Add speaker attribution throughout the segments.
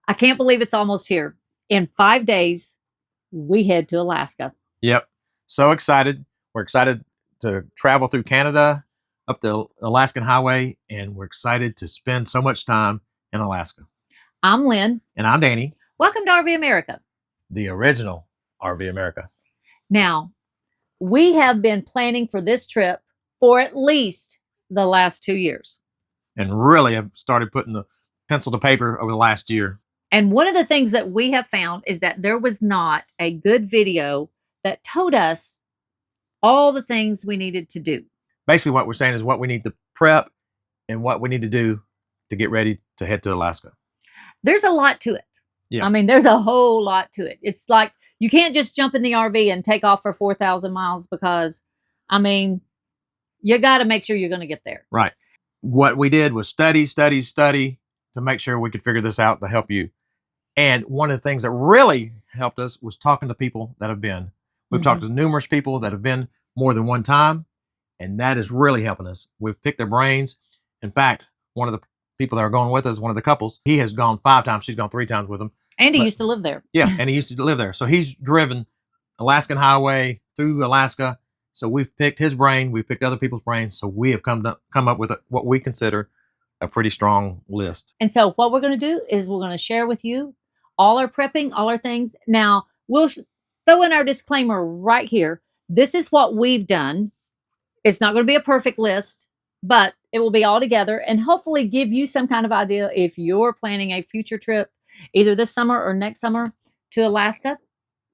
Speaker 1: I can't believe it's almost here. In 5 days, we head to Alaska.
Speaker 2: Yep. So excited. We're excited to travel through Canada, up the Alaskan highway, and we're excited to spend so much time in Alaska.
Speaker 1: I'm Lynn.
Speaker 2: And I'm Danny.
Speaker 1: Welcome to RV America.
Speaker 2: The original RV America.
Speaker 1: Now, we have been planning for this trip for at least the last 2 years.
Speaker 2: And really have started putting the pencil to paper over the last year.
Speaker 1: And one of the things that we have found is that there was not a good video that told us all the things we needed to do.
Speaker 2: Basically what we're saying is what we need to prep and what we need to do to get ready to head to Alaska.
Speaker 1: There's a lot to it.
Speaker 2: Yeah.
Speaker 1: I mean, there's a whole lot to it. It's like you can't just jump in the RV and take off for 4,000 miles because, I mean, you got to make sure you're going to get there.
Speaker 2: Right. What we did was study to make sure we could figure this out to help you. And one of the things that really helped us was talking to people that have been. We've talked to numerous people that have been more than one time, and that is really helping us. We've picked their brains. In fact, one of the people that are going with us, one of the couples, he has gone 5 times. She's gone 3 times with him.
Speaker 1: And he used to live there.
Speaker 2: Yeah, and he used to live there. So he's driven Alaskan highway through Alaska. So we've picked his brain. We've picked other people's brains. So we have come up with what we consider a pretty strong list.
Speaker 1: And so what we're going to do is we're going to share with you all our prepping, all our things. Now, we'll throw in our disclaimer right here. This is what we've done. It's not going to be a perfect list, but it will be all together and hopefully give you some kind of idea if you're planning a future trip, either this summer or next summer to Alaska.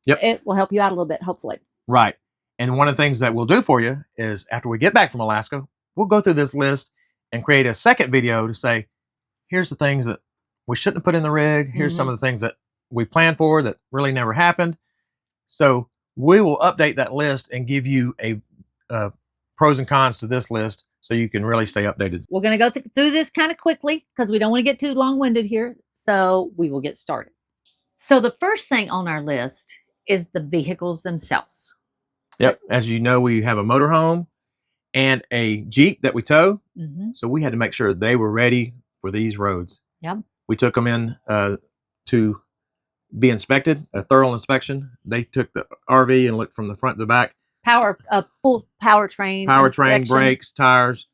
Speaker 2: Yep.
Speaker 1: It will help you out a little bit, hopefully.
Speaker 2: Right. And one of the things that we'll do for you is after we get back from Alaska, we'll go through this list and create a second video to say, here's the things that we shouldn't have put in the rig. Here's some of the things that we planned for that really never happened. So we will update that list and give you a pros and cons to this list so you can really stay updated.
Speaker 1: We're going to go through this kind of quickly because we don't want to get too long-winded here. So we will get started. So the first thing on our list is the vehicles themselves.
Speaker 2: Yep. As you know, we have a motorhome and a Jeep that we tow. So we had to make sure they were ready for these roads.
Speaker 1: Yep.
Speaker 2: We took them in to be inspected, a thorough inspection. They took the RV and looked from the front to the back.
Speaker 1: Full powertrain.
Speaker 2: Powertrain, brakes, tires.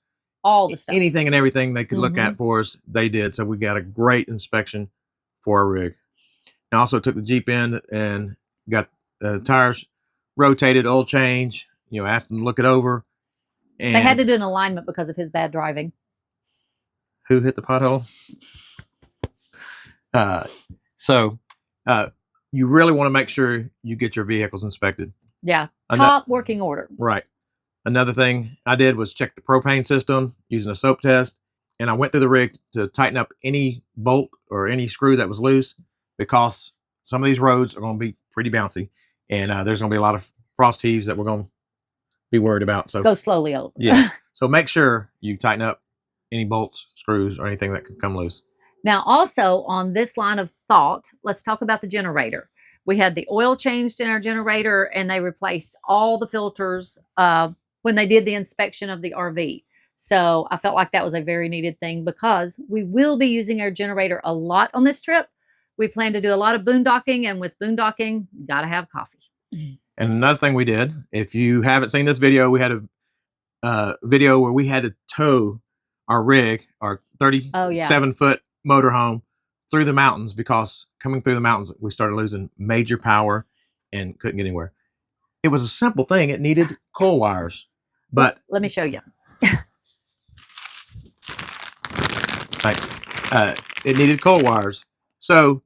Speaker 1: All the stuff.
Speaker 2: Anything and everything they could look at for us, they did. So we got a great inspection for our rig. I also took the Jeep in and got the tires rotated, oil change, asked them to look it over. And
Speaker 1: they had to do an alignment because of his bad driving.
Speaker 2: Who hit the pothole? You really want to make sure you get your vehicles inspected.
Speaker 1: Yeah. Top working order.
Speaker 2: Right. Another thing I did was check the propane system using a soap test. And I went through the rig to tighten up any bolt or any screw that was loose because some of these roads are going to be pretty bouncy. And there's going to be a lot of frost heaves that we're going to be worried about. So
Speaker 1: go slowly over.
Speaker 2: Yes. So make sure you tighten up any bolts, screws, or anything that could come loose.
Speaker 1: Now, also on this line of thought, let's talk about the generator. We had the oil changed in our generator and they replaced all the filters when they did the inspection of the RV. So I felt like that was a very needed thing because we will be using our generator a lot on this trip. We plan to do a lot of boondocking, and with boondocking, you got to have coffee.
Speaker 2: And another thing we did, if you haven't seen this video, we had a video where we had to tow our rig, our 37-foot motorhome through the mountains because coming through the mountains, we started losing major power and couldn't get anywhere. It was a simple thing. It needed coil wires, but
Speaker 1: let me show you.
Speaker 2: Thanks. It needed coil wires. So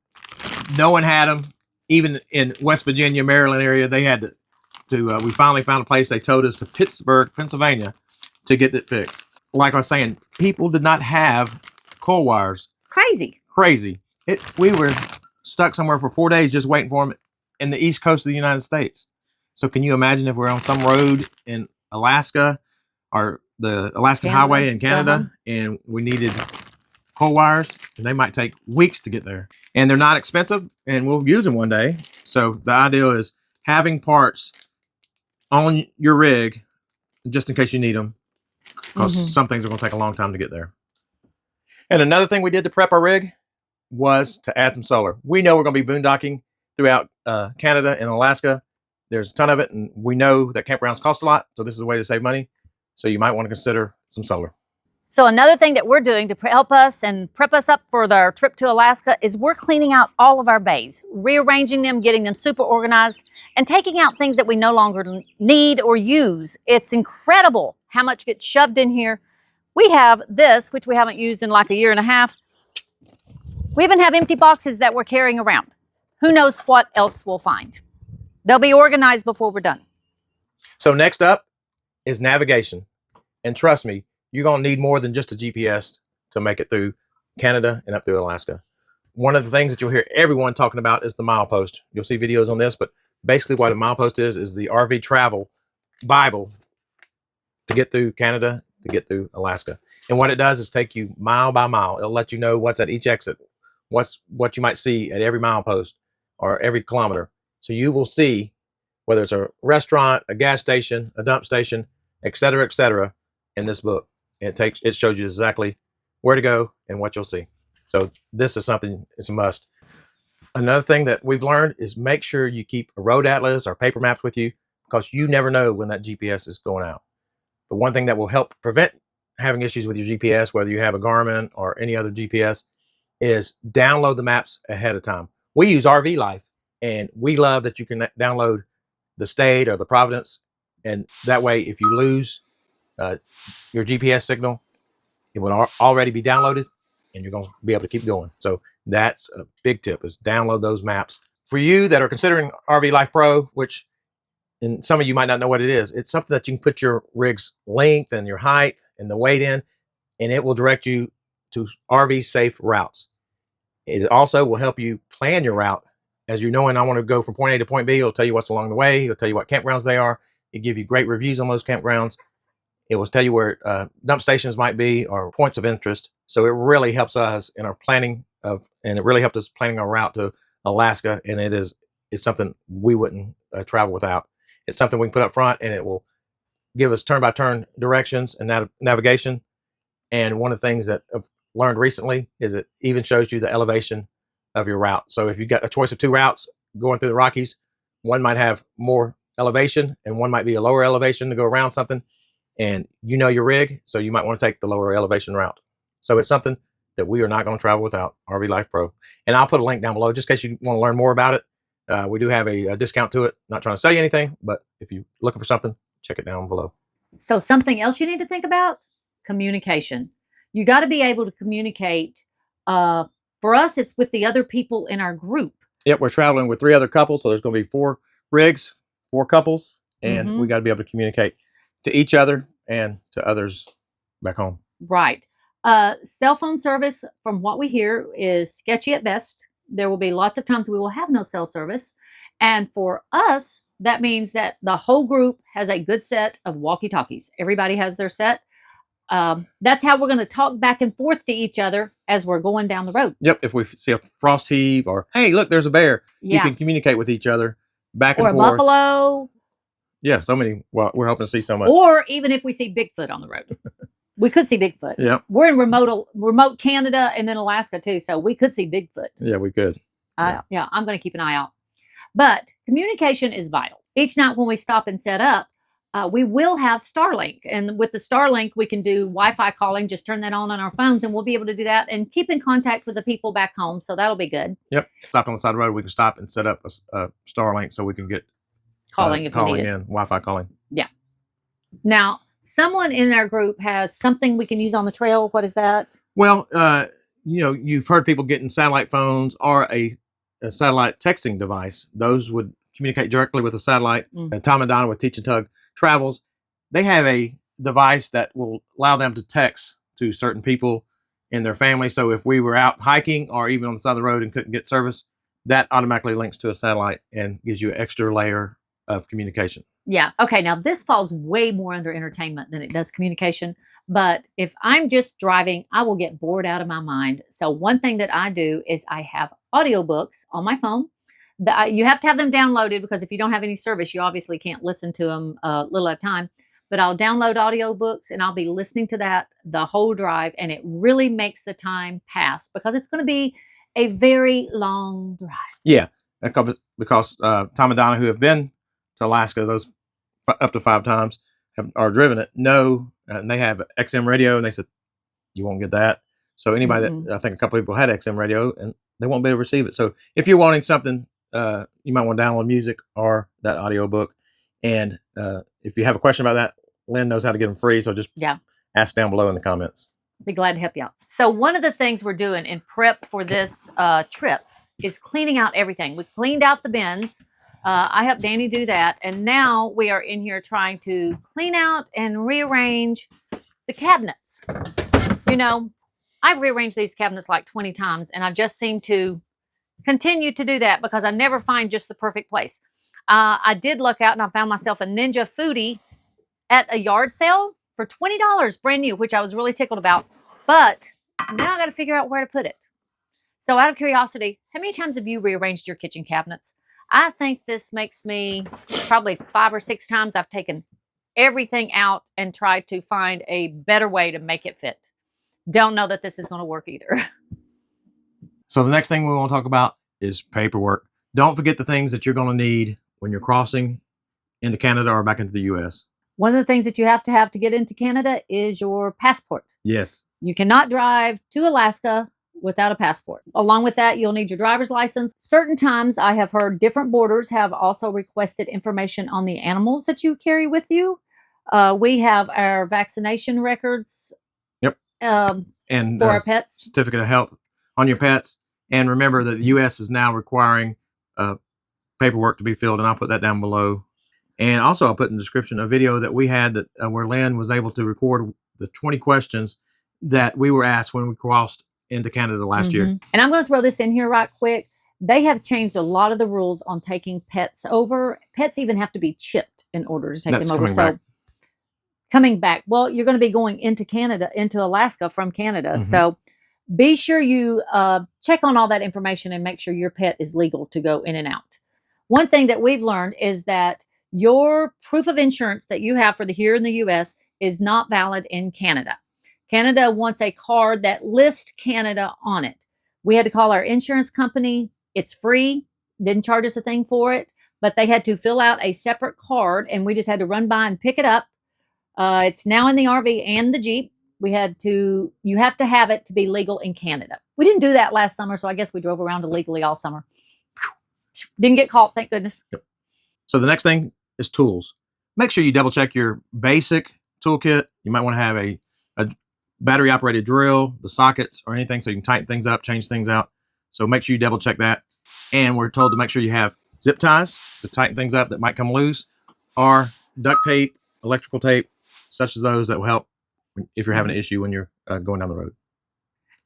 Speaker 2: no one had them. Even in West Virginia, Maryland area, they had to we finally found a place. They towed us to Pittsburgh, Pennsylvania to get it fixed. Like I was saying, people did not have coil wires.
Speaker 1: Crazy.
Speaker 2: We were stuck somewhere for 4 days just waiting for them in the east coast of the United States. So can you imagine if we're on some road in Alaska or the Alaskan Highway in Canada and we needed coil wires, and they might take weeks to get there. And they're not expensive, and we'll use them one day. So the idea is having parts on your rig just in case you need them, because some things are going to take a long time to get there. And another thing we did to prep our rig, was to add some solar. We know we're going to be boondocking throughout Canada and Alaska. There's a ton of it, and we know that campgrounds cost a lot, so this is a way to save money. So you might want to consider some solar.
Speaker 1: So another thing that we're doing to help us and prep us up for our trip to Alaska is we're cleaning out all of our bays, rearranging them, getting them super organized, and taking out things that we no longer need or use. It's incredible how much gets shoved in here. We have this, which we haven't used in like a year and a half. We even have empty boxes that we're carrying around. Who knows what else we'll find? They'll be organized before we're done.
Speaker 2: So next up is navigation. And trust me, you're going to need more than just a GPS to make it through Canada and up through Alaska. One of the things that you'll hear everyone talking about is the Milepost. You'll see videos on this, but basically what a Milepost is the RV travel Bible to get through Canada, to get through Alaska. And what it does is take you mile by mile. It'll let you know what's at each exit, what you might see at every milepost or every kilometer. So you will see whether it's a restaurant, a gas station, a dump station, et cetera, in this book. It shows you exactly where to go and what you'll see. So this is something, it's a must. Another thing that we've learned is make sure you keep a road atlas or paper maps with you, because you never know when that GPS is going out. But one thing that will help prevent having issues with your GPS, whether you have a Garmin or any other GPS, is download the maps ahead of time. We use RV Life, and we love that you can download the state or the Providence, and that way if you lose your GPS signal, it will already be downloaded and you're going to be able to keep going. So that's a big tip, is download those maps. For you that are considering RV Life Pro, which, and some of you might not know what it is, it's something that you can put your rig's length and your height and the weight in, and it will direct you to RV safe routes. It also will help you plan your route. As you know, and I want to go from point A to point B, it'll tell you what's along the way. It'll tell you what campgrounds they are. It'll give you great reviews on those campgrounds. It will tell you where dump stations might be or points of interest. So it really helps us in our planning and it really helped us planning our route to Alaska. And it's something we wouldn't travel without. It's something we can put up front, and it will give us turn-by-turn directions and navigation. And one of the things that I've learned recently is it even shows you the elevation of your route. So if you've got a choice of two routes going through the Rockies, one might have more elevation and one might be a lower elevation to go around something. And you know your rig, so you might want to take the lower elevation route. So it's something that we are not going to travel without, RV Life Pro. And I'll put a link down below just in case you want to learn more about it. We do have a discount to it. Not trying to sell you anything, but if you're looking for something, check it down below.
Speaker 1: So something else you need to think about, communication. You got to be able to communicate. For us, it's with the other people in our group.
Speaker 2: Yep, we're traveling with 3 other couples, so there's going to be 4 rigs, 4 couples, and we got to be able to communicate to each other and to others back home.
Speaker 1: Right. Cell phone service, from what we hear, is sketchy at best. There will be lots of times we will have no cell service. And for us, that means that the whole group has a good set of walkie-talkies. Everybody has their set. That's how we're going to talk back and forth to each other as we're going down the road.
Speaker 2: Yep. If we see a frost heave or, hey, look, there's a bear, you can communicate with each other back and forth.
Speaker 1: Or a buffalo.
Speaker 2: Yeah, so many. Well, we're hoping to see so much.
Speaker 1: Or even if we see Bigfoot on the road. We could see Bigfoot.
Speaker 2: Yeah.
Speaker 1: We're in remote Canada and then Alaska too, so we could see Bigfoot.
Speaker 2: Yeah, we could.
Speaker 1: Yeah, I'm going to keep an eye out. But communication is vital. Each night when we stop and set up, we will have Starlink. And with the Starlink, we can do Wi-Fi calling. Just turn that on our phones, and we'll be able to do that and keep in contact with the people back home. So that'll be good.
Speaker 2: Yep. Stop on the side of the road. We can stop and set up a Starlink so we can get
Speaker 1: calling if we need it.
Speaker 2: Wi-Fi calling.
Speaker 1: Yeah. Now, someone in our group has something we can use on the trail. What is that?
Speaker 2: Well, you've heard people getting satellite phones or a satellite texting device. Those would communicate directly with the satellite. Tom and Donna with Teach and Tug Travels, they have a device that will allow them to text to certain people in their family. So if we were out hiking or even on the side of the road and couldn't get service, that automatically links to a satellite and gives you an extra layer of communication.
Speaker 1: Yeah. Okay. Now this falls way more under entertainment than it does communication. But if I'm just driving, I will get bored out of my mind. So one thing that I do is I have audiobooks on my phone. You have to have them downloaded, because if you don't have any service, you obviously can't listen to them a little at a time. But I'll download audiobooks and I'll be listening to that the whole drive. And it really makes the time pass, because it's going to be a very long drive.
Speaker 2: Yeah, because Tom and Donna, who have been to Alaska those up to 5 times, are driven it, know, and they have XM radio, and they said you won't get that. So anybody that, I think a couple of people had XM radio, and they won't be able to receive it. So if you're wanting something, you might want to download music or that audiobook. And if you have a question about that, Lynn knows how to get them free. So just ask down below in the comments.
Speaker 1: Be glad to help you out. So one of the things we're doing in prep for this trip is cleaning out everything. We cleaned out the bins. I helped Danny do that. And now we are in here trying to clean out and rearrange the cabinets. You know, I've rearranged these cabinets like 20 times, and I just seem to continue to do that because I never find just the perfect place. I did look out and I found myself a Ninja Foodie at a yard sale for $20, brand new, which I was really tickled about. But now I got to figure out where to put it. So out of curiosity, how many times have you rearranged your kitchen cabinets? I think this makes me probably 5 or 6 times I've taken everything out and tried to find a better way to make it fit. Don't know that this is going to work either.
Speaker 2: So the next thing we want to talk about is paperwork. Don't forget the things that you're going to need when you're crossing into Canada or back into the U.S.
Speaker 1: One of the things that you have to get into Canada is your passport.
Speaker 2: Yes.
Speaker 1: You cannot drive to Alaska without a passport. Along with that, you'll need your driver's license. Certain times I have heard different borders have also requested information on the animals that you carry with you. We have our vaccination records.
Speaker 2: Yep. And
Speaker 1: for our pets.
Speaker 2: Certificate of health on your pets. And remember that the U.S. is now requiring paperwork to be filled, and I'll put that down below. And also I'll put in the description a video that we had that where Lynn was able to record the 20 questions that we were asked when we crossed into Canada last year.
Speaker 1: And I'm going to throw this in here right quick. They have changed a lot of the rules on taking pets over. Pets even have to be chipped in order to take them over. So coming back, well, you're going to be going into Canada, into Alaska from Canada. So be sure you check on all that information and make sure your pet is legal to go in and out. One thing that we've learned is that your proof of insurance that you have for here in the U.S. is not valid in Canada. Canada wants a card that lists Canada on it. We had to call our insurance company. It's free. Didn't charge us a thing for it, but they had to fill out a separate card, and we just had to run by and pick it up. It's now in the RV and the Jeep. You have to have it to be legal in Canada. We didn't do that last summer, so I guess we drove around illegally all summer. Didn't get caught, thank goodness.
Speaker 2: Yep. So the next thing is tools. Make sure you double check your basic toolkit. You might want to have a battery operated drill, the sockets, or anything so you can tighten things up, change things out. So make sure you double check that. And we're told to make sure you have zip ties to tighten things up that might come loose, or duct tape, electrical tape, such as those that will help if you're having an issue when you're going down the road.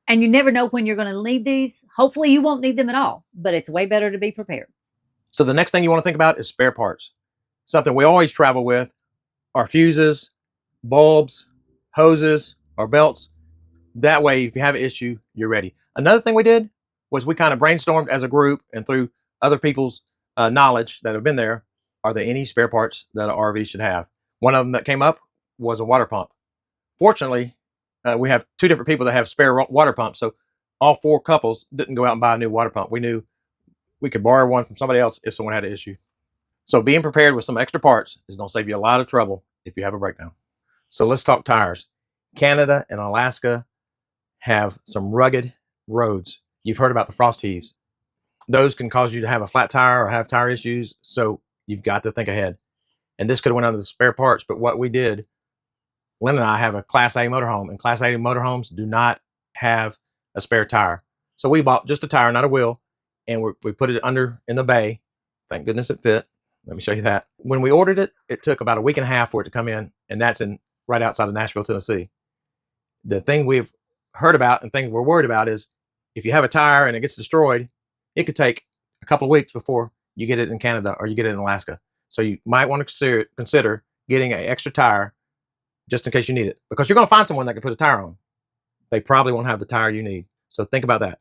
Speaker 1: And you never know when you're going to need these. Hopefully you won't need them at all, but it's way better to be prepared.
Speaker 2: So the next thing you want to think about is spare parts. Something we always travel with are fuses, bulbs, hoses, or belts. That way, if you have an issue, you're ready. Another thing we did was we kind of brainstormed as a group, and through other people's knowledge that have been there, are there any spare parts that an RV should have? One of them that came up was a water pump. Fortunately, we have 2 different people that have spare water pumps, so all 4 couples didn't go out and buy a new water pump. We knew we could borrow one from somebody else if someone had an issue. So being prepared with some extra parts is going to save you a lot of trouble if you have a breakdown. So let's talk tires. Canada and Alaska have some rugged roads. You've heard about the frost heaves. Those can cause you to have a flat tire or have tire issues, so you've got to think ahead. And this could have went under the spare parts, but what we did, Lynn and I have a Class A motorhome, and Class A motorhomes do not have a spare tire. So we bought just a tire, not a wheel, and we put it under in the bay. Thank goodness it fit. Let me show you that. When we ordered it, it took about a week and a half for it to come in, and that's right outside of Nashville, Tennessee. The thing we've heard about and things we're worried about is if you have a tire and it gets destroyed, it could take a couple of weeks before you get it in Canada or you get it in Alaska. So you might want to consider getting an extra tire just in case you need it, because you're going to find someone that can put a tire on. They probably won't have the tire you need. So think about that.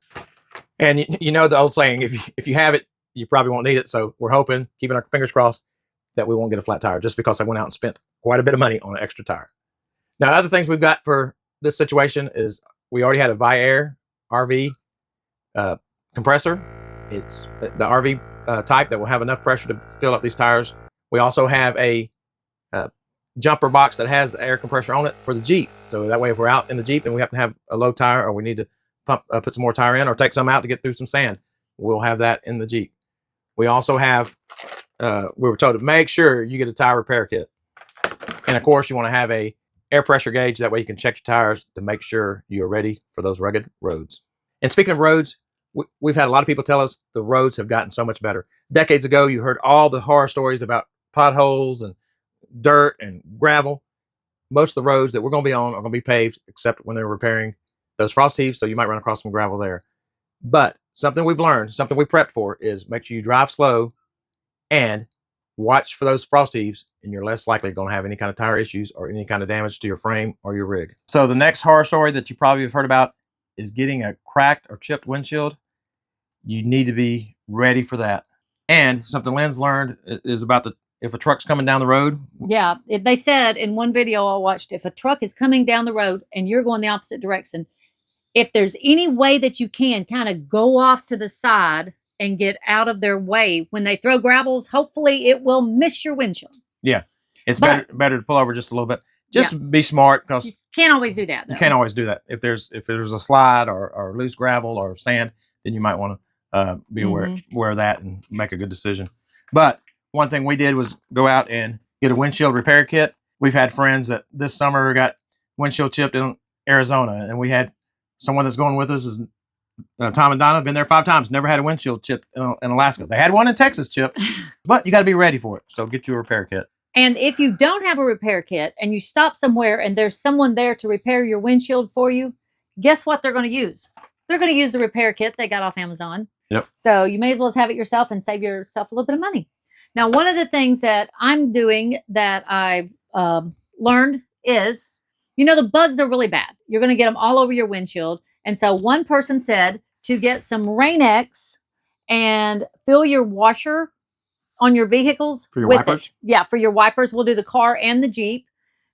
Speaker 2: And you know the old saying, if you have it, you probably won't need it. So we're hoping, keeping our fingers crossed, that we won't get a flat tire just because I went out and spent quite a bit of money on an extra tire. Now, other things we've got for this situation is we already had a Vie Air RV compressor. It's the RV type that will have enough pressure to fill up these tires. We also have a jumper box that has air compressor on it for the Jeep. So that way, if we're out in the Jeep and we happen to have a low tire, or we need to put some more tire in, or take some out to get through some sand, we'll have that in the Jeep. We also have, we were told to make sure you get a tire repair kit. And of course, you want to have a air pressure gauge. That way you can check your tires to make sure you're ready for those rugged roads. And speaking of roads, we've had a lot of people tell us the roads have gotten so much better. Decades ago, you heard all the horror stories about potholes and dirt and gravel. Most of the roads that we're going to be on are going to be paved, except when they're repairing those frost heaves, so you might run across some gravel there. But something we've learned, something we prepped for, is make sure you drive slow and watch for those frost heaves, and you're less likely going to have any kind of tire issues or any kind of damage to your frame or your rig. So the next horror story that you probably have heard about is getting a cracked or chipped windshield. You need to be ready for that. And something Lynn's learned is about if a truck's coming down the road.
Speaker 1: Yeah, they said in one video I watched, if a truck is coming down the road and you're going the opposite direction, if there's any way that you can kind of go off to the side and get out of their way when they throw gravels, hopefully it will miss your windshield.
Speaker 2: Yeah, it's better to pull over just a little bit. Just be smart, because
Speaker 1: you can't always do that, though.
Speaker 2: You can't always do that. If there's a slide or loose gravel or sand, then you might want to be aware of that and make a good decision. But one thing we did was go out and get a windshield repair kit. We've had friends that this summer got windshield chipped in Arizona, and we had someone that's going with us is Tom and Donna, been there 5 times, never had a windshield chipped in Alaska. They had one in Texas chipped, but you got to be ready for it. So get you a repair kit.
Speaker 1: And if you don't have a repair kit and you stop somewhere and there's someone there to repair your windshield for you, guess what they're going to use? They're going to use the repair kit they got off Amazon.
Speaker 2: Yep.
Speaker 1: So you may as well have it yourself and save yourself a little bit of money. Now, one of the things that I'm doing that I've learned is, the bugs are really bad. You're going to get them all over your windshield. And so one person said to get some RainX and fill your washer on your vehicles.
Speaker 2: For your wipers?
Speaker 1: Yeah, for your wipers. We'll do the car and the Jeep.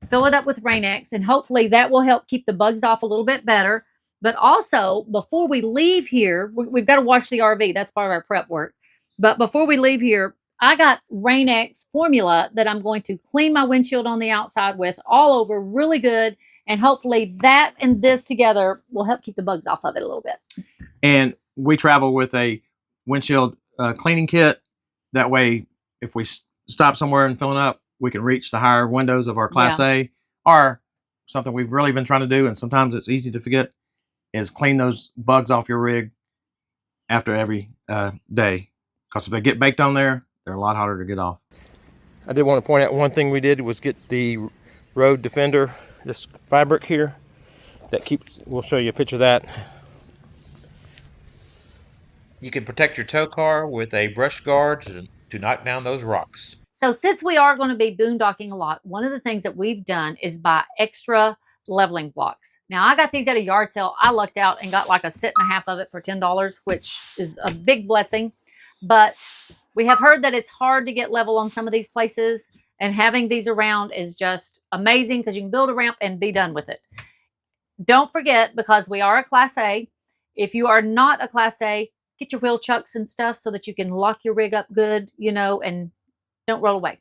Speaker 1: Fill it up with RainX, and hopefully that will help keep the bugs off a little bit better. But also, before we leave here, we've got to wash the RV. That's part of our prep work. But before we leave here, I got RainX formula that I'm going to clean my windshield on the outside with all over really good. And hopefully that and this together will help keep the bugs off of it a little bit. And
Speaker 2: we travel with a windshield cleaning kit. That way, if we stop somewhere and fill it up, we can reach the higher windows of our Class A. Or something we've really been trying to do, and sometimes it's easy to forget, is clean those bugs off your rig after every day. Because if they get baked on there, they're a lot harder to get off. I did want to point out one thing we did was get the Road Defender, this fabric here that keeps, we'll show you a picture of that.
Speaker 3: You can protect your tow car with a brush guard to knock down those rocks.
Speaker 1: So since we are going to be boondocking a lot, one of the things that we've done is buy extra leveling blocks. Now, I got these at a yard sale. I lucked out and got like a set and a half of it for $10, which is a big blessing. But we have heard that it's hard to get level on some of these places, and having these around is just amazing because you can build a ramp and be done with it. Don't forget, because we are a Class A, if you are not a Class A, get your wheel chucks and stuff so that you can lock your rig up good, and don't roll away.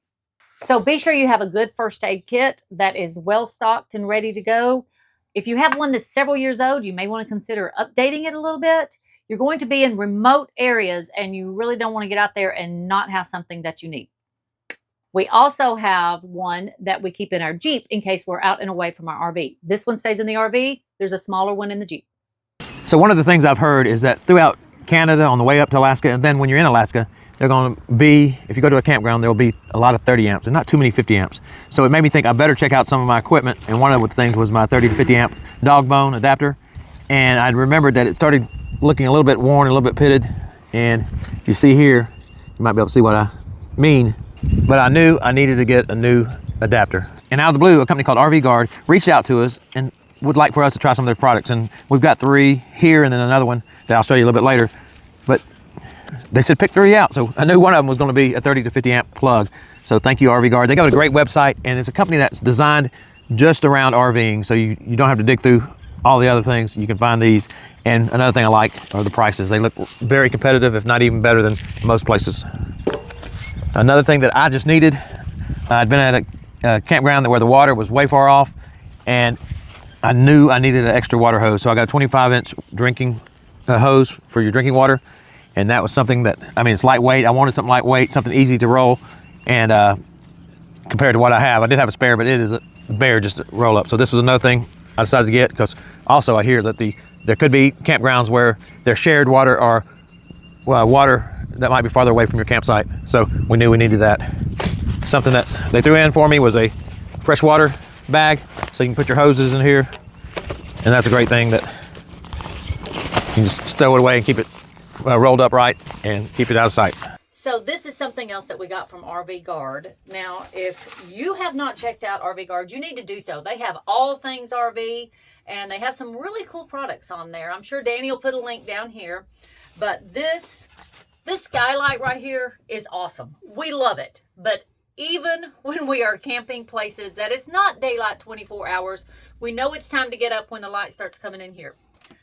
Speaker 1: So be sure you have a good first aid kit that is well stocked and ready to go. If you have one that's several years old, you may want to consider updating it a little bit. You're going to be in remote areas and you really don't want to get out there and not have something that you need. We also have one that we keep in our Jeep in case we're out and away from our RV. This one stays in the RV. There's a smaller one in the Jeep.
Speaker 2: So one of the things I've heard is that throughout Canada on the way up to Alaska, and then when you're in Alaska, they're going to be, if you go to a campground, there'll be a lot of 30 amps and not too many 50 amps. So it made me think I better check out some of my equipment. And one of the things was my 30 to 50 amp dogbone adapter. And I remembered that it started looking a little bit worn, a little bit pitted. And you see here, you might be able to see what I mean. But I knew I needed to get a new adapter. And out of the blue, a company called RVG Guard reached out to us and would like for us to try some of their products. And we've got 3 here and then another one that I'll show you a little bit later. But they said pick 3 out. So I knew one of them was going to be a 30 to 50 amp plug. So thank you, RVG Guard. They got a great website, and it's a company that's designed just around RVing. So you don't have to dig through all the other things. You can find these. And another thing I like are the prices. They look very competitive, if not even better than most places. Another thing that I just needed, I'd been at a campground where the water was way far off, and I knew I needed an extra water hose. So I got a 25-inch drinking hose for your drinking water. And that was something that, I mean, it's lightweight. I wanted something lightweight, something easy to roll. And compared to what I have, I did have a spare, but it is a bare just to roll up. So this was another thing I decided to get, because also I hear that there could be campgrounds where their shared water or water that might be farther away from your campsite. So we knew we needed that. Something that they threw in for me was a freshwater bag, so you can put your hoses in here. And that's a great thing that you can just stow it away and keep it rolled up right and keep it out of sight.
Speaker 1: So this is something else that we got from RV Guard. Now, if you have not checked out RV Guard, you need to do so. They have all things RV, and they have some really cool products on there. I'm sure Danny will put a link down here. But this Skylight right here is awesome. We love it. But even when we are camping places that it's not daylight 24 hours, we know it's time to get up when the light starts coming in here.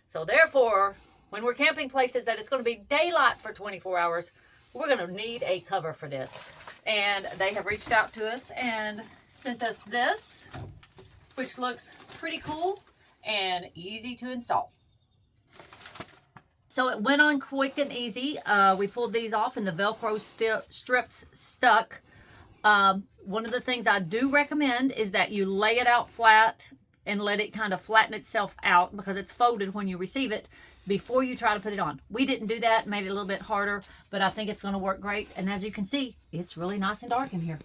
Speaker 1: So therefore, when we're camping places that it's going to be daylight for 24 hours, we're going to need a cover for this. And they have reached out to us and sent us this, which looks pretty cool and easy to install. So it went on quick and easy. We pulled these off and the Velcro strips stuck. One of the things I do recommend is that you lay it out flat and let it kind of flatten itself out, because it's folded when you receive it, before you try to put it on. We didn't do that, made it a little bit harder, but I think it's going to work great. And as you can see, it's really nice and dark in here.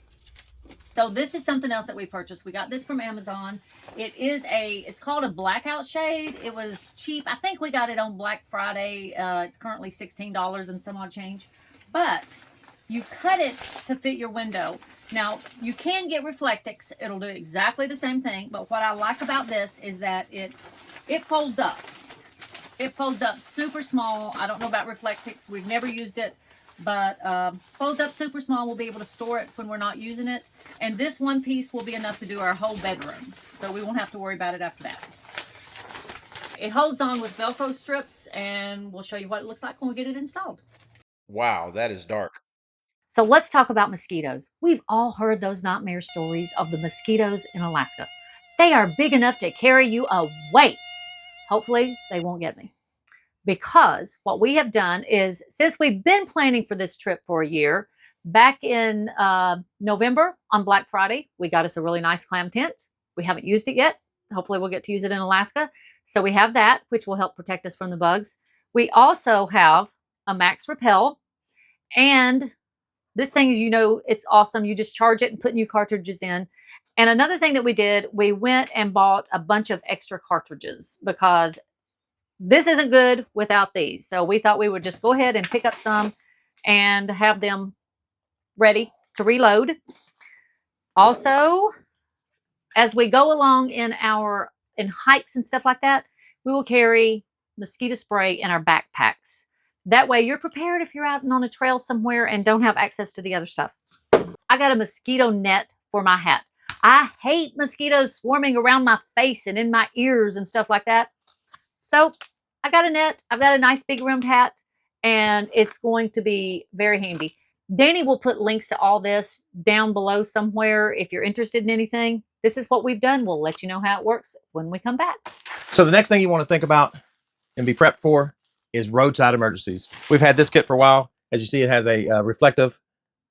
Speaker 1: So this is something else that we purchased. We got this from Amazon. It's called a Blackout shade. It was cheap. I think we got it on Black Friday. It's currently $16 and some odd change. But you cut it to fit your window. Now, you can get Reflectix. It'll do exactly the same thing. But what I like about this is that it folds up. It folds up super small. I don't know about Reflectix. We've never used it. But folds up super small. We'll be able to store it when we're not using it. And this one piece will be enough to do our whole bedroom. So we won't have to worry about it after that. It holds on with Velcro strips. And we'll show you what it looks like when we get it installed.
Speaker 3: Wow, that is dark.
Speaker 1: So let's talk about mosquitoes. We've all heard those nightmare stories of the mosquitoes in Alaska. They are big enough to carry you away. Hopefully they won't get me. Because what we have done is, since we've been planning for this trip for a year, back in November on Black Friday, we got us a really nice clam tent. We haven't used it yet. Hopefully we'll get to use it in Alaska. So we have that, which will help protect us from the bugs. We also have a Max Repel. And this thing is, it's awesome. You just charge it and put new cartridges in. And another thing that we did, we went and bought a bunch of extra cartridges, because this isn't good without these. So we thought we would just go ahead and pick up some and have them ready to reload. Also, as we go along in hikes and stuff like that, we will carry mosquito spray in our backpacks. That way you're prepared if you're out on a trail somewhere and don't have access to the other stuff. I got a mosquito net for my hat. I hate mosquitoes swarming around my face and in my ears and stuff like that. So I got a net. I've got a nice big rimmed hat, and it's going to be very handy. Danny will put links to all this down below somewhere if you're interested in anything. This is what we've done. We'll let you know how it works when we come back.
Speaker 2: So the next thing you want to think about and be prepped for is roadside emergencies. We've had this kit for a while. As you see, it has a reflective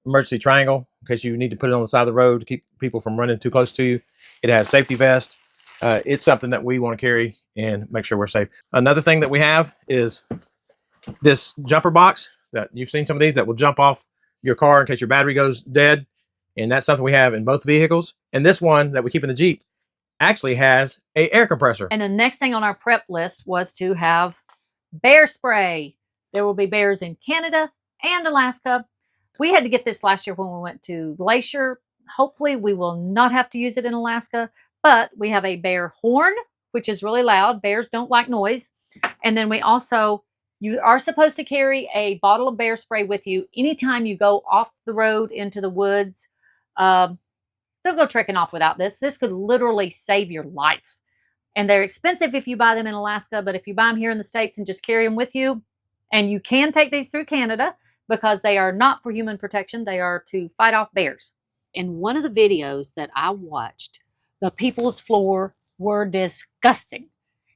Speaker 2: emergency triangle in case you need to put it on the side of the road to keep people from running too close to you. It has safety vest. It's something that we want to carry and make sure we're safe. Another thing that we have is this jumper box that you've seen some of these that will jump off your car in case your battery goes dead. And that's something we have in both vehicles. And this one that we keep in the Jeep actually has an air compressor.
Speaker 1: And the next thing on our prep list was to have bear spray. There will be bears in Canada and Alaska. We had to get this last year when we went to Glacier. Hopefully we will not have to use it in Alaska, but we have a bear horn, which is really loud. Bears don't like noise. And then you are supposed to carry a bottle of bear spray with you anytime you go off the road into the woods. Don't go trekking off without this. This could literally save your life. And they're expensive if you buy them in Alaska, but if you buy them here in the States and just carry them with you, and you can take these through Canada because they are not for human protection. They are to fight off bears. In one of the videos that I watched, the people's floor were disgusting.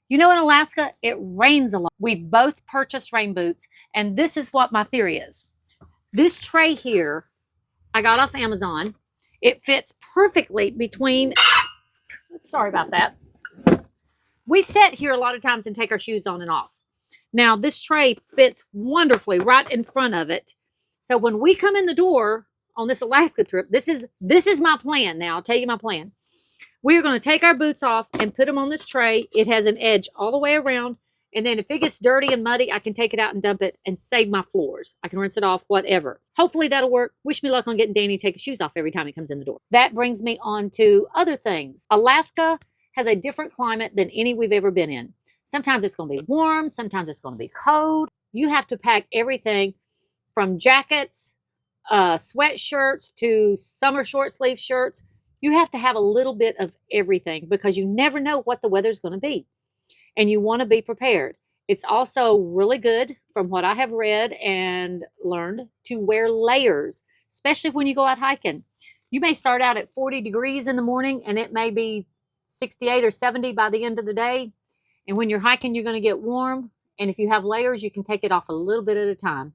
Speaker 1: You know, in Alaska, it rains a lot. We both purchased rain boots, and this is what my theory is. This tray here, I got off Amazon. It fits perfectly between, sorry about that. We sit here a lot of times and take our shoes on and off. Now, this tray fits wonderfully right in front of it. So when we come in the door on this Alaska trip, this is my plan now. I'll tell you my plan. We're going to take our boots off and put them on this tray. It has an edge all the way around. And then if it gets dirty and muddy, I can take it out and dump it and save my floors. I can rinse it off, whatever. Hopefully that'll work. Wish me luck on getting Danny to take his shoes off every time he comes in the door. That brings me on to other things. Alaska has a different climate than any we've ever been in. Sometimes it's going to be warm. Sometimes it's going to be cold. You have to pack everything from jackets, sweatshirts to summer short sleeve shirts. You have to have a little bit of everything because you never know what the weather's going to be. And you want to be prepared. It's also really good, from what I have read and learned, to wear layers, especially when you go out hiking. You may start out at 40 degrees in the morning and it may be 68 or 70 by the end of the day. And when you're hiking, you're going to get warm. And if you have layers, you can take it off a little bit at a time.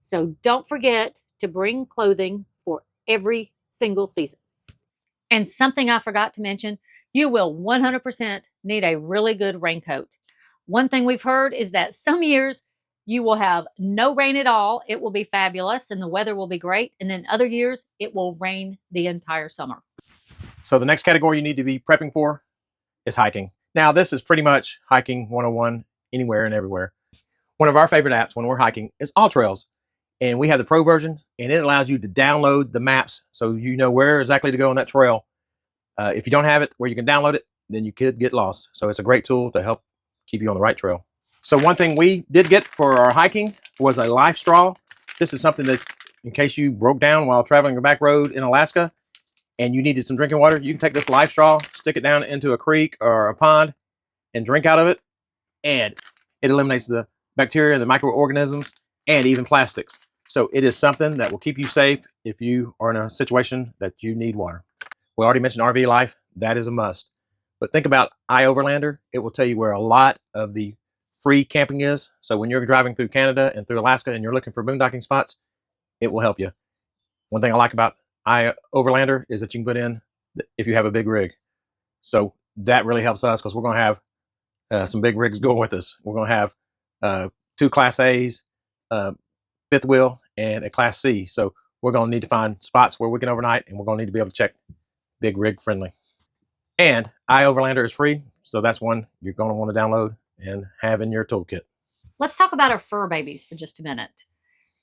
Speaker 1: So don't forget to bring clothing for every single season. And something I forgot to mention, you will 100% need a really good raincoat. One thing we've heard is that some years you will have no rain at all. It will be fabulous and the weather will be great. And then other years it will rain the entire summer.
Speaker 2: So the next category you need to be prepping for is hiking. Now, this is pretty much hiking 101 anywhere and everywhere. One of our favorite apps when we're hiking is AllTrails. And we have the Pro version, and it allows you to download the maps so you know where exactly to go on that trail. If you don't have it where you can download it, then you could get lost. So it's a great tool to help keep you on the right trail. So one thing we did get for our hiking was a LifeStraw. This is something that, in case you broke down while traveling the back road in Alaska and you needed some drinking water, you can take this LifeStraw, stick it down into a creek or a pond and drink out of it. And it eliminates the bacteria, the microorganisms, and even plastics. So it is something that will keep you safe if you are in a situation that you need water. We already mentioned RV life. That is a must. But think about iOverlander. It will tell you where a lot of the free camping is. So when you're driving through Canada and through Alaska and you're looking for boondocking spots, it will help you. One thing I like about iOverlander is that you can put in if you have a big rig. So that really helps us because we're going to have some big rigs going with us. We're going to have 2 Class A's, fifth wheel, and a Class C. So we're going to need to find spots where we can overnight, and we're going to need to be able to check big rig friendly. And iOverlander is free, so that's one you're going to want to download and have in your toolkit.
Speaker 1: Let's talk about our fur babies for just a minute.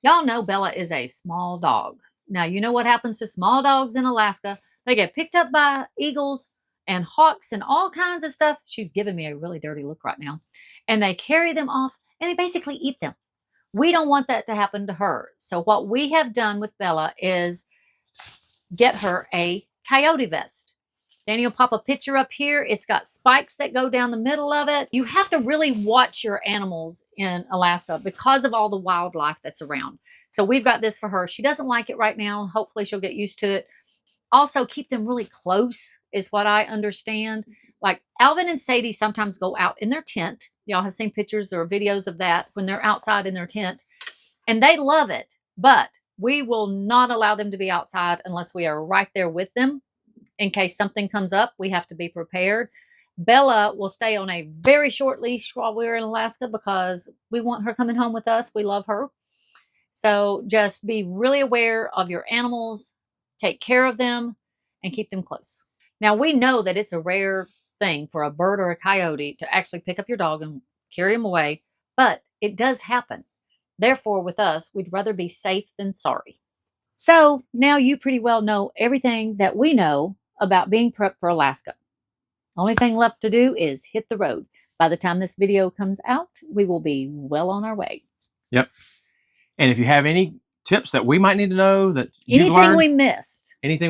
Speaker 1: Y'all know Bella is a small dog. Now, you know what happens to small dogs in Alaska? They get picked up by eagles and hawks and all kinds of stuff. She's giving me a really dirty look right now. And they carry them off and they basically eat them. We don't want that to happen to her. So what we have done with Bella is get her a Coyote vest. Danny will pop a picture up here. It's got spikes that go down the middle of it. You have to really watch your animals in Alaska because of all the wildlife that's around. So we've got this for her. She doesn't like it right now. Hopefully she'll get used to it. Also, keep them really close is what I understand. Like Alvin and Sadie sometimes go out in their tent. Y'all have seen pictures or videos of that when they're outside in their tent. And they love it. But we will not allow them to be outside unless we are right there with them. In case something comes up, we have to be prepared. Bella will stay on a very short leash while we're in Alaska because we want her coming home with us. We love her. So just be really aware of your animals, take care of them, and keep them close. Now, we know that it's a rare thing for a bird or a coyote to actually pick up your dog and carry him away, but it does happen. Therefore, with us, we'd rather be safe than sorry. So now you pretty well know everything that we know about being prepped for Alaska. Only thing left to do is hit the road. By the time this video comes out, we will be well on our way.
Speaker 2: Yep. And if you have any tips that we might need to know that
Speaker 1: anything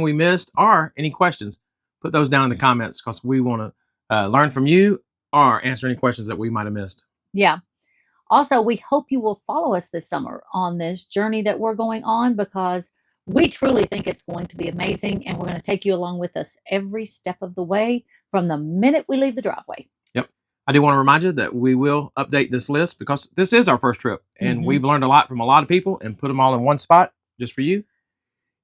Speaker 1: we missed,
Speaker 2: or any questions, put those down in the comments because we want learn from you or answer any questions that we might have missed.
Speaker 1: Yeah. Also, we hope you will follow us this summer on this journey that we're going on, because we truly think it's going to be amazing, and we're going to take you along with us every step of the way from the minute we leave the driveway.
Speaker 2: Yep. I do want to remind you that we will update this list because this is our first trip, and we've learned a lot from a lot of people and put them all in one spot just for you.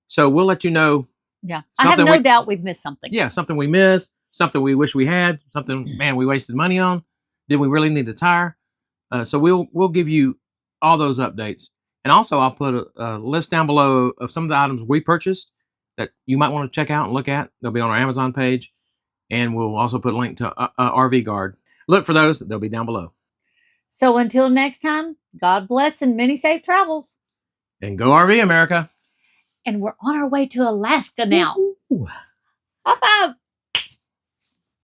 Speaker 2: So we'll let you know.
Speaker 1: Yeah. I have no doubt we've missed something.
Speaker 2: Yeah, something we missed, something we wish we had, something, man, we wasted money on. Did we really need a tire? So we'll give you all those updates. And also, I'll put a list down below of some of the items we purchased that you might want to check out and look at. They'll be on our Amazon page. And we'll also put a link to RV Guard. Look for those. They'll be down below.
Speaker 1: So until next time, God bless and many safe travels.
Speaker 2: And go RV, America.
Speaker 1: And we're on our way to Alaska now.
Speaker 2: Ooh.
Speaker 1: High five.